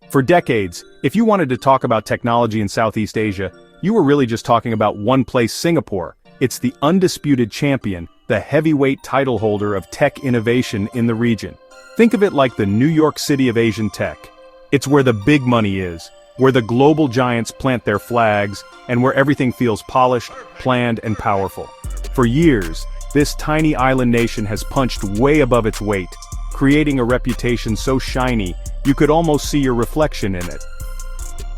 For decades, if you wanted to talk about technology in Southeast Asia, you were really just talking about one place: Singapore. It's the undisputed champion, the heavyweight title holder of tech innovation in the region. Think of it like the New York City of Asian tech. It's where the big money is, where the global giants plant their flags, and where everything feels polished, planned, and powerful. For years, this tiny island nation has punched way above its weight, creating a reputation so shiny, you could almost see your reflection in it.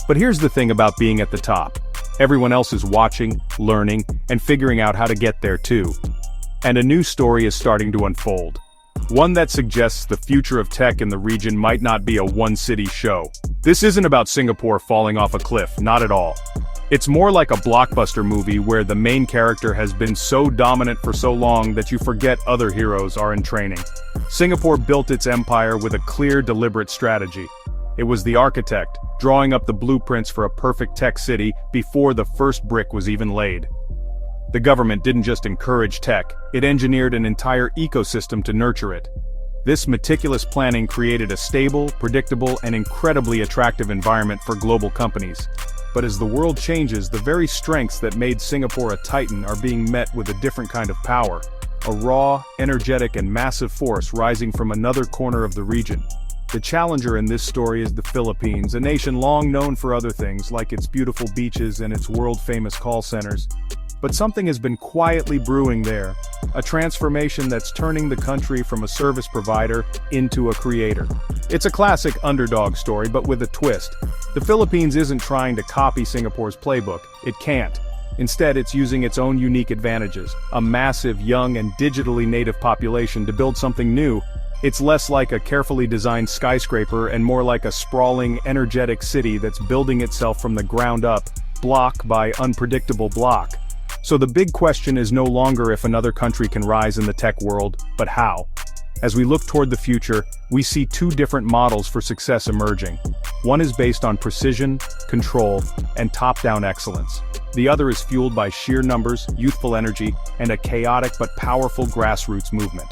But here's the thing about being at the top. Everyone else is watching, learning, and figuring out how to get there too. And a new story is starting to unfold. One that suggests the future of tech in the region might not be a one-city show. This isn't about Singapore falling off a cliff, not at all. It's more like a blockbuster movie where the main character has been so dominant for so long that you forget other heroes are in training. Singapore built its empire with a clear, deliberate strategy. It was the architect, drawing up the blueprints for a perfect tech city before the first brick was even laid. The government didn't just encourage tech, it engineered an entire ecosystem to nurture it. This meticulous planning created a stable, predictable, and incredibly attractive environment for global companies. But as the world changes, the very strengths that made Singapore a titan are being met with a different kind of power. A raw, energetic, and massive force rising from another corner of the region. The challenger in this story is the Philippines, a nation long known for other things like its beautiful beaches and its world-famous call centers. But something has been quietly brewing there, a transformation that's turning the country from a service provider into a creator. It's a classic underdog story, but with a twist. The Philippines isn't trying to copy Singapore's playbook, it can't. Instead, it's using its own unique advantages, a massive, young, and digitally native population to build something new. It's less like a carefully designed skyscraper and more like a sprawling, energetic city that's building itself from the ground up, block by unpredictable block. So the big question is no longer if another country can rise in the tech world, but how. As we look toward the future, we see two different models for success emerging. One is based on precision, control, and top-down excellence. The other is fueled by sheer numbers, youthful energy, and a chaotic but powerful grassroots movement.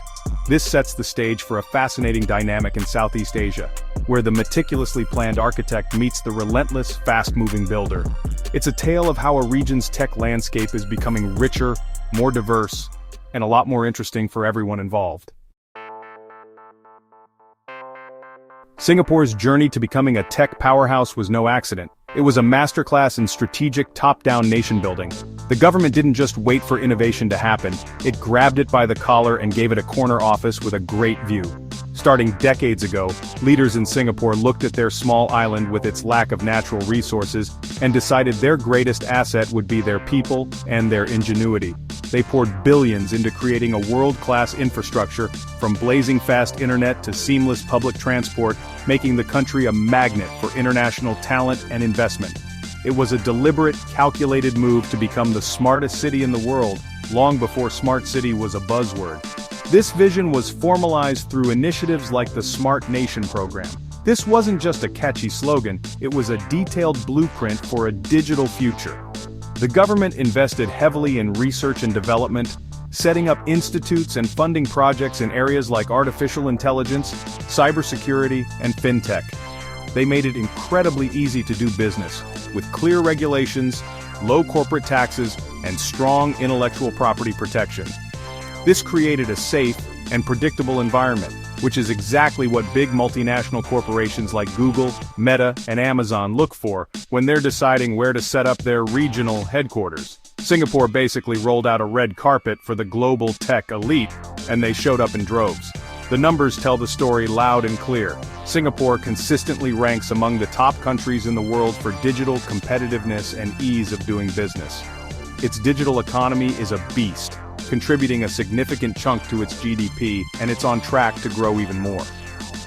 This sets the stage for a fascinating dynamic in Southeast Asia, where the meticulously planned architect meets the relentless, fast-moving builder. It's a tale of how a region's tech landscape is becoming richer, more diverse, and a lot more interesting for everyone involved. Singapore's journey to becoming a tech powerhouse was no accident. It was a masterclass in strategic top-down nation-building. The government didn't just wait for innovation to happen, it grabbed it by the collar and gave it a corner office with a great view. Starting decades ago, leaders in Singapore looked at their small island with its lack of natural resources and decided their greatest asset would be their people and their ingenuity. They poured billions into creating a world-class infrastructure, from blazing fast internet to seamless public transport, making the country a magnet for international talent and investment. It was a deliberate, calculated move to become the smartest city in the world, long before smart city was a buzzword. This vision was formalized through initiatives like the Smart Nation program. This wasn't just a catchy slogan, it was a detailed blueprint for a digital future. The government invested heavily in research and development, setting up institutes and funding projects in areas like artificial intelligence, cybersecurity, and fintech. They made it incredibly easy to do business, with clear regulations, low corporate taxes, and strong intellectual property protection. This created a safe and predictable environment, which is exactly what big multinational corporations like Google, Meta, and Amazon look for when they're deciding where to set up their regional headquarters. Singapore basically rolled out a red carpet for the global tech elite, and they showed up in droves. The numbers tell the story loud and clear. Singapore consistently ranks among the top countries in the world for digital competitiveness and ease of doing business. Its digital economy is a beast, contributing a significant chunk to its GDP, and it's on track to grow even more.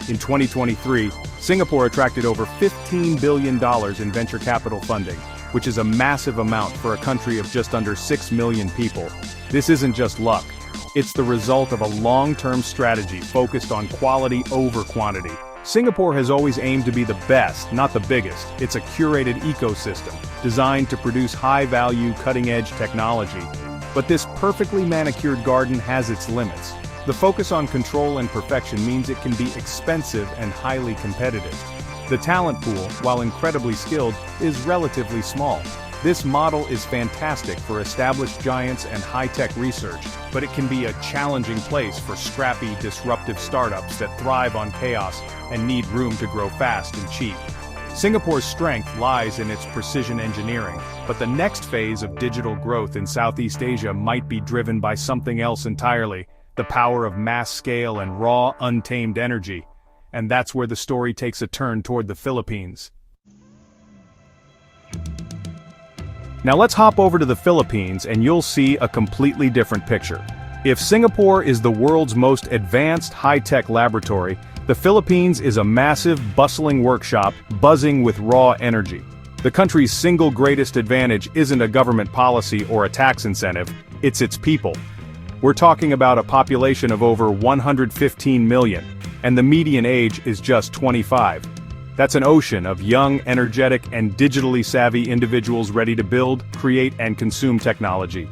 In 2023, Singapore attracted over $15 billion in venture capital funding, which is a massive amount for a country of just under 6 million people. This isn't just luck. It's the result of a long-term strategy focused on quality over quantity. Singapore has always aimed to be the best, not the biggest. It's a curated ecosystem, designed to produce high-value, cutting-edge technology. But this perfectly manicured garden has its limits. The focus on control and perfection means it can be expensive and highly competitive. The talent pool, while incredibly skilled, is relatively small. This model is fantastic for established giants and high-tech research, but it can be a challenging place for scrappy, disruptive startups that thrive on chaos and need room to grow fast and cheap. Singapore's strength lies in its precision engineering, but the next phase of digital growth in Southeast Asia might be driven by something else entirely: the power of mass scale and raw, untamed energy. And that's where the story takes a turn toward the Philippines. Now let's hop over to the Philippines and you'll see a completely different picture. If Singapore is the world's most advanced high-tech laboratory, the Philippines is a massive, bustling workshop buzzing with raw energy. The country's single greatest advantage isn't a government policy or a tax incentive, it's its people. We're talking about a population of over 115 million, and the median age is just 25. That's an ocean of young, energetic, and digitally savvy individuals ready to build, create, and consume technology.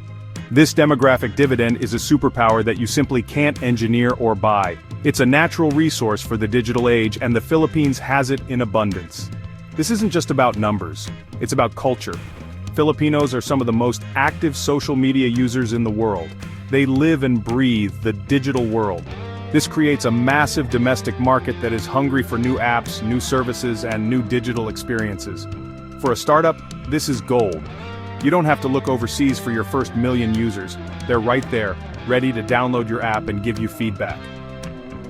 This demographic dividend is a superpower that you simply can't engineer or buy. It's a natural resource for the digital age, and the Philippines has it in abundance. This isn't just about numbers, it's about culture. Filipinos are some of the most active social media users in the world. They live and breathe the digital world. This creates a massive domestic market that is hungry for new apps, new services, and new digital experiences. For a startup, this is gold. You don't have to look overseas for your first million users. They're right there, ready to download your app and give you feedback.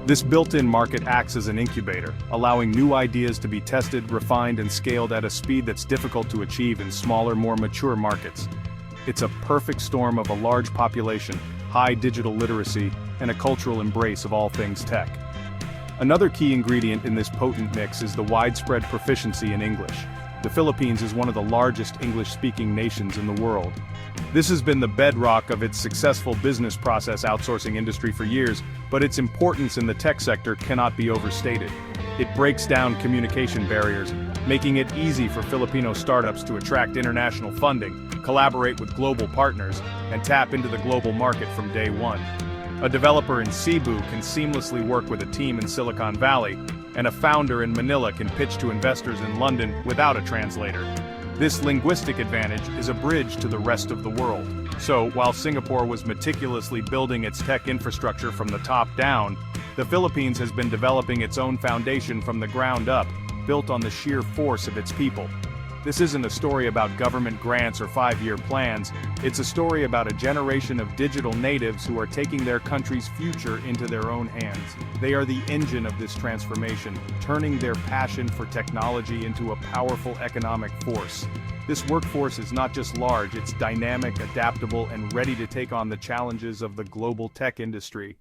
This built-in market acts as an incubator, allowing new ideas to be tested, refined, and scaled at a speed that's difficult to achieve in smaller, more mature markets. It's a perfect storm of a large population, high digital literacy, and a cultural embrace of all things tech. Another key ingredient in this potent mix is the widespread proficiency in English. The Philippines is one of the largest English-speaking nations in the world. This has been the bedrock of its successful business process outsourcing industry for years, but its importance in the tech sector cannot be overstated. It breaks down communication barriers, making it easy for Filipino startups to attract international funding, collaborate with global partners, and tap into the global market from day one. A developer in Cebu can seamlessly work with a team in Silicon Valley, and a founder in Manila can pitch to investors in London without a translator. This linguistic advantage is a bridge to the rest of the world. So, while Singapore was meticulously building its tech infrastructure from the top down, the Philippines has been developing its own foundation from the ground up, built on the sheer force of its people. This isn't a story about government grants or 5-year plans, it's a story about a generation of digital natives who are taking their country's future into their own hands. They are the engine of this transformation, turning their passion for technology into a powerful economic force. This workforce is not just large, it's dynamic, adaptable, and ready to take on the challenges of the global tech industry.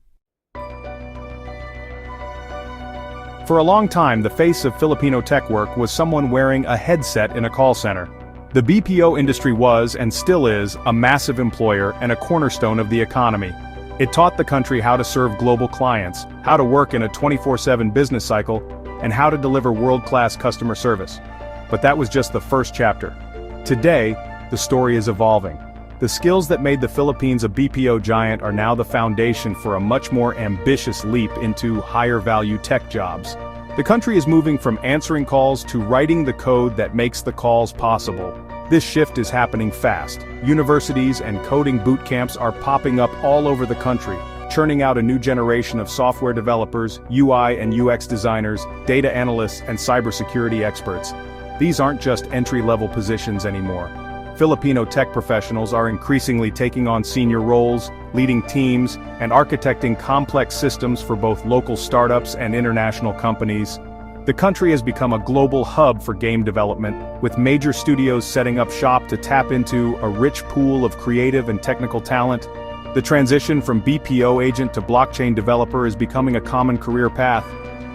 For a long time, the face of Filipino tech work was someone wearing a headset in a call center. The BPO industry was, and still is, a massive employer and a cornerstone of the economy. It taught the country how to serve global clients, how to work in a 24/7 business cycle, and how to deliver world-class customer service. But that was just the first chapter. Today, the story is evolving. The skills that made the Philippines a BPO giant are now the foundation for a much more ambitious leap into higher-value tech jobs. The country is moving from answering calls to writing the code that makes the calls possible. This shift is happening fast. Universities and coding boot camps are popping up all over the country, churning out a new generation of software developers, UI and UX designers, data analysts, and cybersecurity experts. These aren't just entry-level positions anymore. Filipino tech professionals are increasingly taking on senior roles, leading teams, and architecting complex systems for both local startups and international companies. The country has become a global hub for game development, with major studios setting up shop to tap into a rich pool of creative and technical talent. The transition from BPO agent to blockchain developer is becoming a common career path.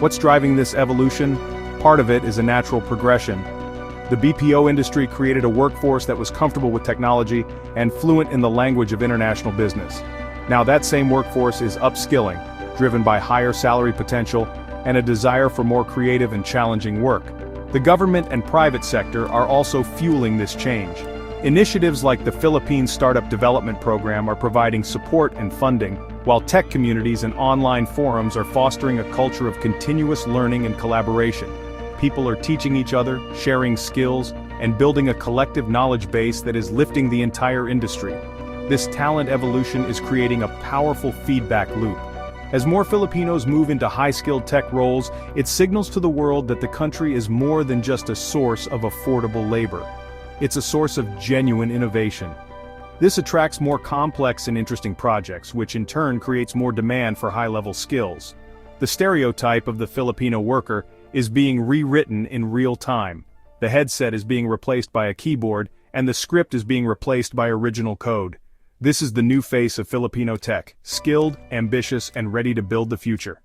What's driving this evolution? Part of it is a natural progression. The BPO industry created a workforce that was comfortable with technology and fluent in the language of international business. Now that same workforce is upskilling, driven by higher salary potential and a desire for more creative and challenging work. The government and private sector are also fueling this change. Initiatives like the Philippine Startup Development Program are providing support and funding, while tech communities and online forums are fostering a culture of continuous learning and collaboration. People are teaching each other, sharing skills, and building a collective knowledge base that is lifting the entire industry. This talent evolution is creating a powerful feedback loop. As more Filipinos move into high-skilled tech roles, it signals to the world that the country is more than just a source of affordable labor. It's a source of genuine innovation. This attracts more complex and interesting projects, which in turn creates more demand for high-level skills. The stereotype of the Filipino worker is being rewritten in real time. The headset is being replaced by a keyboard, and the script is being replaced by original code. This is the new face of Filipino tech, skilled, ambitious, and ready to build the future.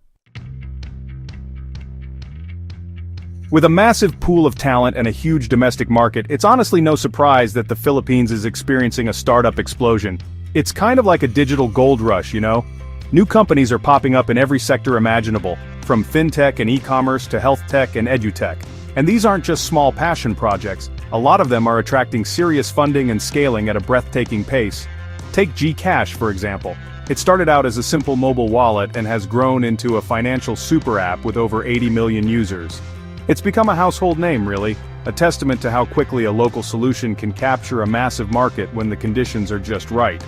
With a massive pool of talent and a huge domestic market, it's honestly no surprise that the Philippines is experiencing a startup explosion. It's kind of like a digital gold rush, you know? New companies are popping up in every sector imaginable, from fintech and e-commerce to health tech and edutech. And these aren't just small passion projects, a lot of them are attracting serious funding and scaling at a breathtaking pace. Take Gcash, for example. It started out as a simple mobile wallet and has grown into a financial super app with over 80 million users. It's become a household name, really, a testament to how quickly a local solution can capture a massive market when the conditions are just right.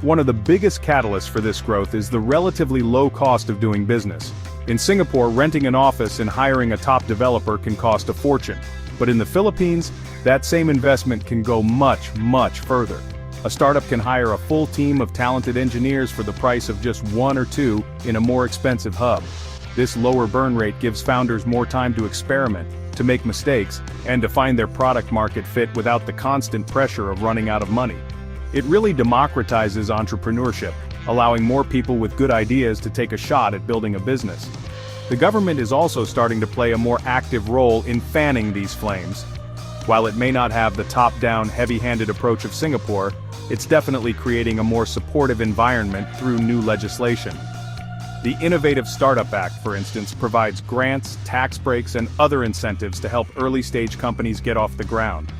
One of the biggest catalysts for this growth is the relatively low cost of doing business. In Singapore, renting an office and hiring a top developer can cost a fortune. But in the Philippines, that same investment can go much, much further. A startup can hire a full team of talented engineers for the price of just one or two in a more expensive hub. This lower burn rate gives founders more time to experiment, to make mistakes, and to find their product market fit without the constant pressure of running out of money. It really democratizes entrepreneurship, allowing more people with good ideas to take a shot at building a business. The government is also starting to play a more active role in fanning these flames. While it may not have the top-down, heavy-handed approach of Singapore, it's definitely creating a more supportive environment through new legislation. The Innovative Startup Act, for instance, provides grants, tax breaks, and other incentives to help early-stage companies get off the ground.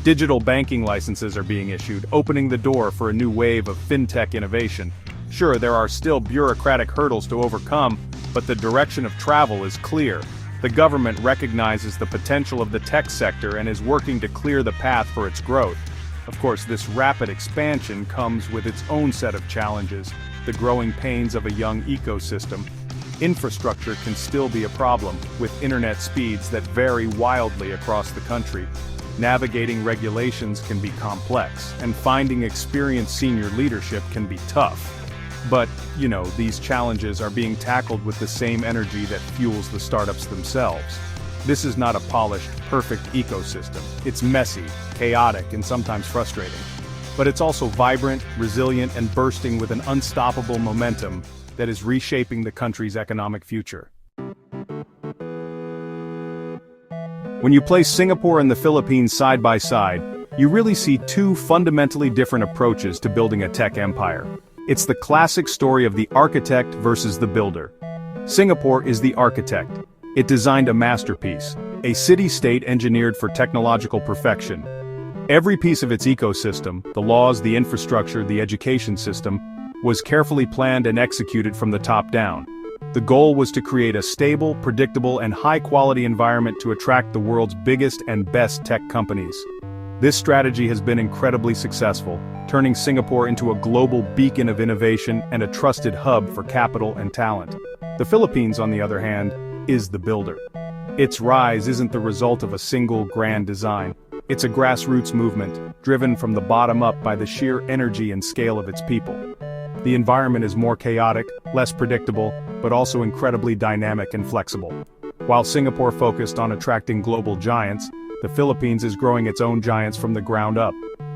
Digital banking licenses are being issued, opening the door for a new wave of fintech innovation. Sure, there are still bureaucratic hurdles to overcome, but the direction of travel is clear. The government recognizes the potential of the tech sector and is working to clear the path for its growth. Of course, this rapid expansion comes with its own set of challenges, the growing pains of a young ecosystem. Infrastructure can still be a problem, with internet speeds that vary wildly across the country. Navigating regulations can be complex, and finding experienced senior leadership can be tough. But, you know, these challenges are being tackled with the same energy that fuels the startups themselves. This is not a polished, perfect ecosystem. It's messy, chaotic, and sometimes frustrating. But it's also vibrant, resilient, and bursting with an unstoppable momentum that is reshaping the country's economic future. When you place Singapore and the Philippines side by side, you really see two fundamentally different approaches to building a tech empire. It's the classic story of the architect versus the builder. Singapore is the architect. It designed a masterpiece, a city-state engineered for technological perfection. Every piece of its ecosystem, the laws, the infrastructure, the education system, was carefully planned and executed from the top down. The goal was to create a stable, predictable, and high-quality environment to attract the world's biggest and best tech companies. This strategy has been incredibly successful, turning Singapore into a global beacon of innovation and a trusted hub for capital and talent. The Philippines, on the other hand, is the builder. Its rise isn't the result of a single grand design. It's a grassroots movement, driven from the bottom up by the sheer energy and scale of its people. The environment is more chaotic, less predictable, but also incredibly dynamic and flexible. While Singapore focused on attracting global giants, the Philippines is growing its own giants from the ground up.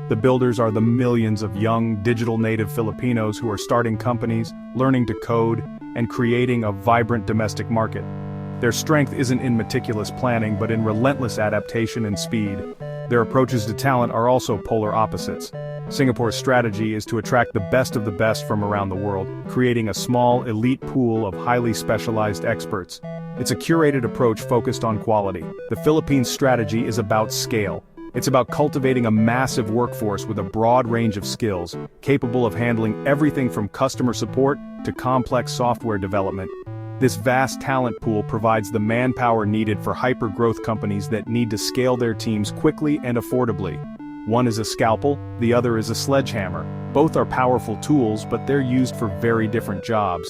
The builders are the millions of young, digital native Filipinos who are starting companies, learning to code, and creating a vibrant domestic market. Their strength isn't in meticulous planning but in relentless adaptation and speed. Their approaches to talent are also polar opposites. Singapore's strategy is to attract the best of the best from around the world, creating a small, elite pool of highly specialized experts. It's a curated approach focused on quality. The Philippines' strategy is about scale. It's about cultivating a massive workforce with a broad range of skills, capable of handling everything from customer support to complex software development. This vast talent pool provides the manpower needed for hyper-growth companies that need to scale their teams quickly and affordably. One is a scalpel, the other is a sledgehammer. Both are powerful tools, but they're used for very different jobs.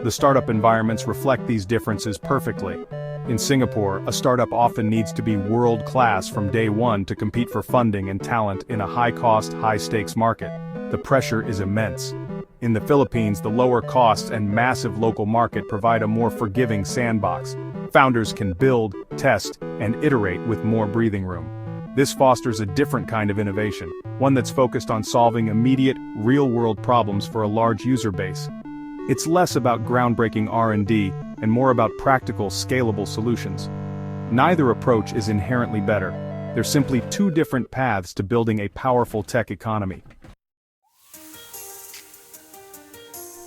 The startup environments reflect these differences perfectly. In Singapore, a startup often needs to be world-class from day one to compete for funding and talent in a high-cost, high-stakes market. The pressure is immense. In the Philippines, the lower costs and massive local market provide a more forgiving sandbox. Founders can build, test, and iterate with more breathing room. This fosters a different kind of innovation, one that's focused on solving immediate, real-world problems for a large user base. It's less about groundbreaking R&D and more about practical, scalable solutions. Neither approach is inherently better. They're simply two different paths to building a powerful tech economy.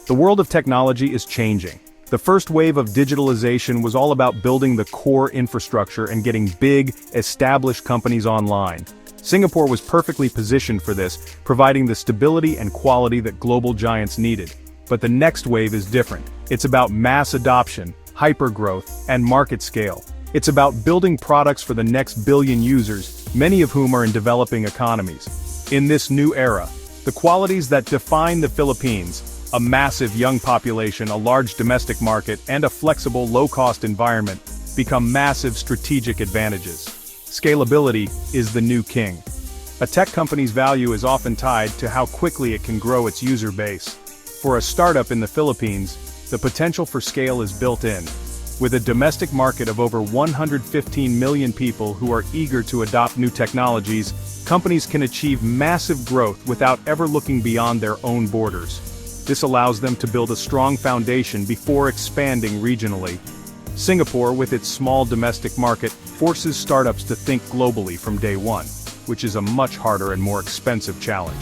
The world of technology is changing. The first wave of digitalization was all about building the core infrastructure and getting big, established companies online. Singapore was perfectly positioned for this, providing the stability and quality that global giants needed. But the next wave is different. It's about mass adoption, hypergrowth, and market scale. It's about building products for the next billion users, many of whom are in developing economies. In this new era, the qualities that define the Philippines, a massive young population, a large domestic market, and a flexible, low-cost environment, become massive strategic advantages. Scalability is the new king. A tech company's value is often tied to how quickly it can grow its user base. For a startup in the Philippines, the potential for scale is built in. With a domestic market of over 115 million people who are eager to adopt new technologies, companies can achieve massive growth without ever looking beyond their own borders. This allows them to build a strong foundation before expanding regionally. Singapore, with its small domestic market, forces startups to think globally from day one, which is a much harder and more expensive challenge.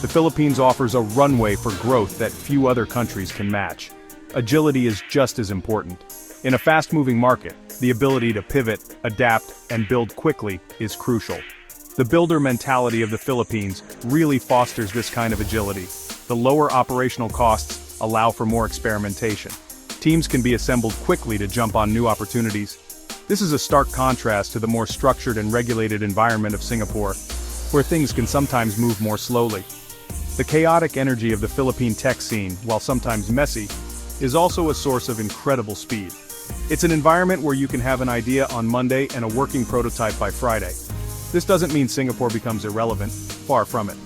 The Philippines offers a runway for growth that few other countries can match. Agility is just as important. In a fast-moving market, the ability to pivot, adapt, and build quickly is crucial. The builder mentality of the Philippines really fosters this kind of agility. The lower operational costs allow for more experimentation. Teams can be assembled quickly to jump on new opportunities. This is a stark contrast to the more structured and regulated environment of Singapore, where things can sometimes move more slowly. The chaotic energy of the Philippine tech scene, while sometimes messy, is also a source of incredible speed. It's an environment where you can have an idea on Monday and a working prototype by Friday. This doesn't mean Singapore becomes irrelevant, far from it.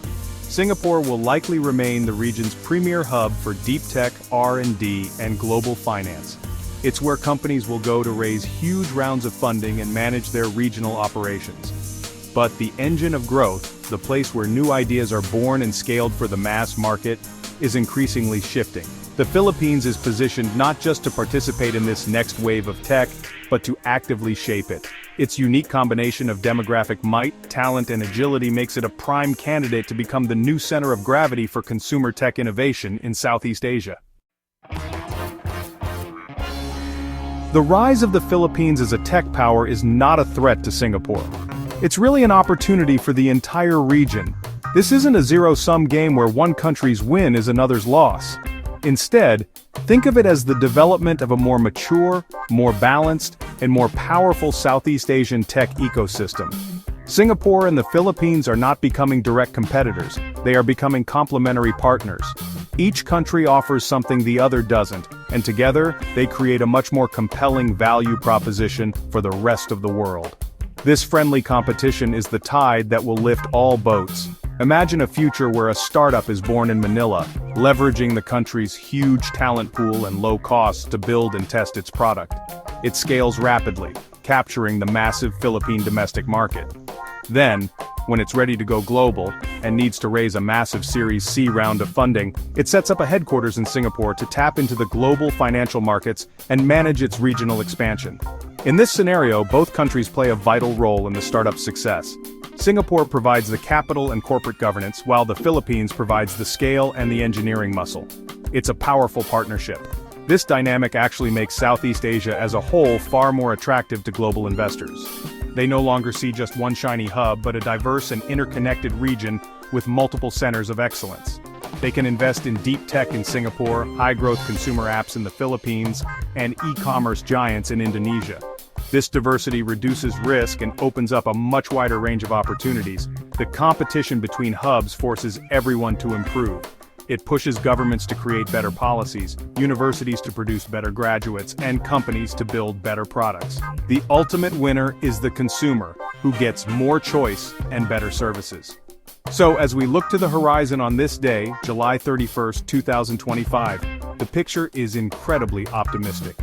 Singapore will likely remain the region's premier hub for deep tech, R&D, and global finance. It's where companies will go to raise huge rounds of funding and manage their regional operations. But the engine of growth, the place where new ideas are born and scaled for the mass market, is increasingly shifting. The Philippines is positioned not just to participate in this next wave of tech, but to actively shape it. Its unique combination of demographic might, talent, and agility makes it a prime candidate to become the new center of gravity for consumer tech innovation in Southeast Asia. The rise of the Philippines as a tech power is not a threat to Singapore. It's really an opportunity for the entire region. This isn't a zero-sum game where one country's win is another's loss. Instead, think of it as the development of a more mature, more balanced, and more powerful Southeast Asian tech ecosystem. Singapore and the Philippines are not becoming direct competitors, they are becoming complementary partners. Each country offers something the other doesn't, and together, they create a much more compelling value proposition for the rest of the world. This friendly competition is the tide that will lift all boats. Imagine a future where a startup is born in Manila, leveraging the country's huge talent pool and low costs to build and test its product. It scales rapidly, capturing the massive Philippine domestic market. Then, when it's ready to go global, and needs to raise a massive Series C round of funding, it sets up a headquarters in Singapore to tap into the global financial markets and manage its regional expansion. In this scenario, both countries play a vital role in the startup's success. Singapore provides the capital and corporate governance, while the Philippines provides the scale and the engineering muscle. It's a powerful partnership. This dynamic actually makes Southeast Asia as a whole far more attractive to global investors. They no longer see just one shiny hub, but a diverse and interconnected region with multiple centers of excellence. They can invest in deep tech in Singapore, high-growth consumer apps in the Philippines, and e-commerce giants in Indonesia. This diversity reduces risk and opens up a much wider range of opportunities. The competition between hubs forces everyone to improve. It pushes governments to create better policies, universities to produce better graduates, and companies to build better products. The ultimate winner is the consumer, who gets more choice and better services. So, as we look to the horizon on this day, July 31st, 2025, the picture is incredibly optimistic.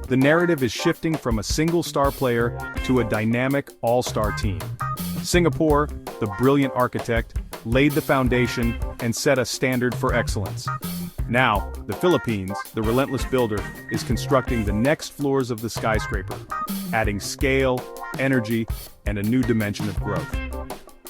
The narrative is shifting from a single star player to a dynamic all-star team. Singapore, the brilliant architect, laid the foundation and set a standard for excellence. Now, the Philippines, the relentless builder, is constructing the next floors of the skyscraper, adding scale, energy, and a new dimension of growth.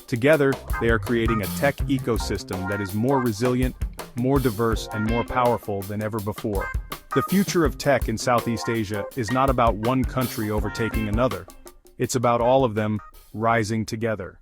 Together, they are creating a tech ecosystem that is more resilient, more diverse, and more powerful than ever before. The future of tech in Southeast Asia is not about one country overtaking another. It's about all of them rising together.